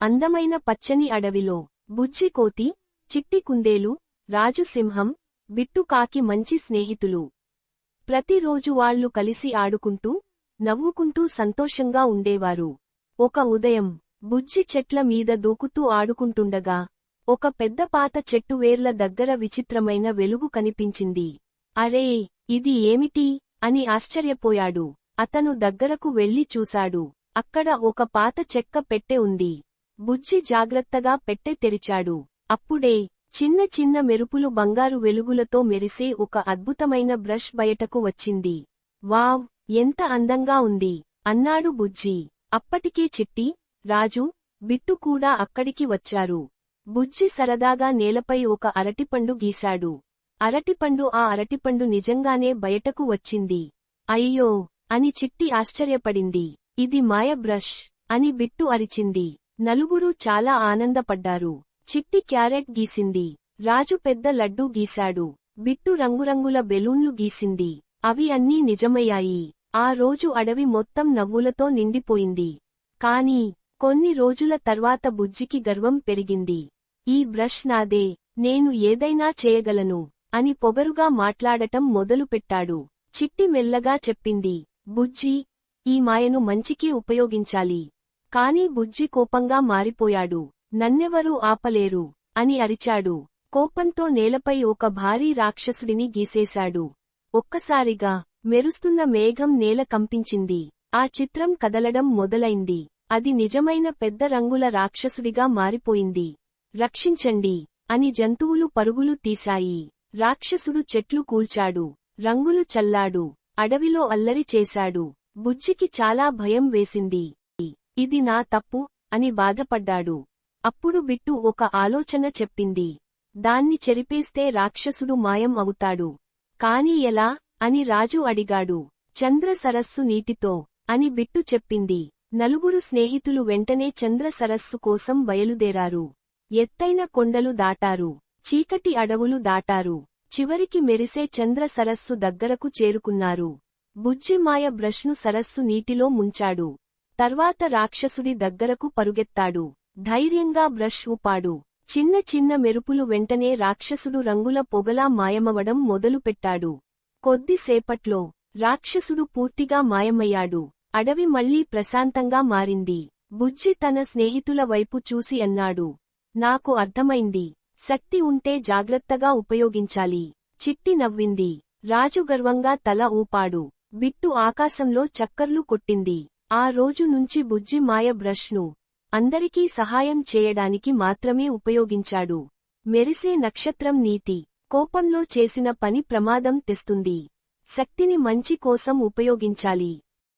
అందమైన పచ్చని అడవిలో బుజ్జి కోతి, చిట్టి కుందేలు, రాజు సింహం, బిట్టు కాకి మంచి స్నేహితులు. ప్రతిరోజు వాళ్లు కలిసి ఆడుకుంటూ, నవ్వుకుంటూ సంతోషంగా ఉండేవారు. ఒక ఉదయం బుజ్జి చెట్ల మీద దూకుతూ ఆడుకుంటుండగా ఒక పెద్ద పాత చెట్టు వేర్ల దగ్గర విచిత్రమైన వెలుగు కనిపించింది. అరే, ఇది ఏమిటి అని ఆశ్చర్యపోయాడు. అతను దగ్గరకు వెళ్లి చూశాడు. అక్కడ ఒక పాత చెక్క పెట్టె ఉంది. బుజ్జి జాగ్రత్తగా పెట్టె తెరిచాడు. అప్పుడే చిన్న చిన్న మెరుపులు బంగారు వెలుగులతో మెరిసే ఒక అద్భుతమైన బ్రష్ బయటకు వచ్చింది. వావ్, ఎంత అందంగా ఉంది అన్నాడు బుజ్జి. అప్పటికే చిట్టి, రాజు, బిట్టు కూడా అక్కడికి వచ్చారు. బుజ్జి సరదాగా నేలపై ఒక అరటిపండు గీశాడు. అరటిపండు ఆ అరటిపండు నిజంగానే బయటకు వచ్చింది. అయ్యో అని చిట్టి ఆశ్చర్యపడింది. ఇది మాయ బ్రష్ అని బిట్టు అరిచింది. నలుగురూ చాలా ఆనందపడ్డారు. చిట్టి క్యారెట్ గీసింది. రాజు పెద్ద లడ్డూ గీశాడు. బిట్టు రంగురంగుల బెలూన్లు గీసింది. అవి అన్నీ నిజమయ్యాయి. ఆ రోజు అడవి మొత్తం నవ్వులతో నిండిపోయింది. కానీ కొన్ని రోజుల తర్వాత బుజ్జికి గర్వం పెరిగింది. ఈ బ్రష్ నాదే, నేను ఏదైనా చేయగలను అని పొగరుగా మాట్లాడటం మొదలుపెట్టాడు. చిట్టి మెల్లగా చెప్పింది, బుజ్జి, ఈ మాయను మంచికి ఉపయోగించాలి. కాని బుజ్జి కోపంగా మారిపోయాడు. నన్నెవరూ ఆపలేరు అని అరిచాడు. కోపంతో నేలపై ఒక భారీ రాక్షసుడిని గీసేశాడు. ఒక్కసారిగా మెరుస్తున్న మేఘం నేల కంపించింది. ఆ చిత్రం కదలడం మొదలైంది. అది నిజమైన పెద్ద రంగుల రాక్షసుడిగా మారిపోయింది. రక్షించండి అని జంతువులు పరుగులు తీశాయి. రాక్షసుడు చెట్లు కూల్చాడు, రంగులు చల్లాడు, అడవిలో అల్లరి చేశాడు. బుజ్జికి చాలా భయం వేసింది. ఇది నా తప్పు అని బాధపడ్డాడు. అప్పుడు బిట్టు ఒక ఆలోచన చెప్పింది. దాన్ని చెరిపేస్తే రాక్షసుడు మాయం అవుతాడు. కాని ఎలా అని రాజు అడిగాడు. చంద్ర సరస్సు నీటితో అని బిట్టు చెప్పింది. నలుగురు స్నేహితులు వెంటనే చంద్ర సరస్సు కోసం బయలుదేరారు. ఎత్తైన కొండలు దాటారు, చీకటి అడవులు దాటారు. చివరికి మెరిసే చంద్ర సరస్సు దగ్గరకు చేరుకున్నారు. బుజ్జి మాయ బ్రష్ను సరస్సు నీటిలో ముంచాడు. తర్వాత రాక్షసుడి దగ్గరకు పరుగెత్తాడు. ధైర్యంగా బ్రష్ ఊపాడు. చిన్న చిన్న మెరుపులు వెంటనే రాక్షసుడు రంగుల పొగలా మాయమవడం మొదలుపెట్టాడు. కొద్దిసేపట్లో రాక్షసుడు పూర్తిగా మాయమయ్యాడు. అడవి మళ్లీ ప్రశాంతంగా మారింది. బుజ్జి తన స్నేహితుల వైపు చూసి అన్నాడు, నాకు అర్థమైంది. శక్తి ఉంటే జాగ్రత్తగా ఉపయోగించాలి. చిట్టి నవ్వింది. రాజు గర్వంగా తల ఊపాడు. బిట్టు ఆకాశంలో చక్కర్లు కొట్టింది. ఆ రోజు నుంచి బుజ్జి మాయ బ్రష్ను అందరికీ సహాయం చేయడానికి మాత్రమే ఉపయోగించాడు. మెరిసే నక్షత్రం నీతి, కోపంలో చేసిన పని ప్రమాదం తెస్తుంది. శక్తిని మంచి కోసం ఉపయోగించాలి.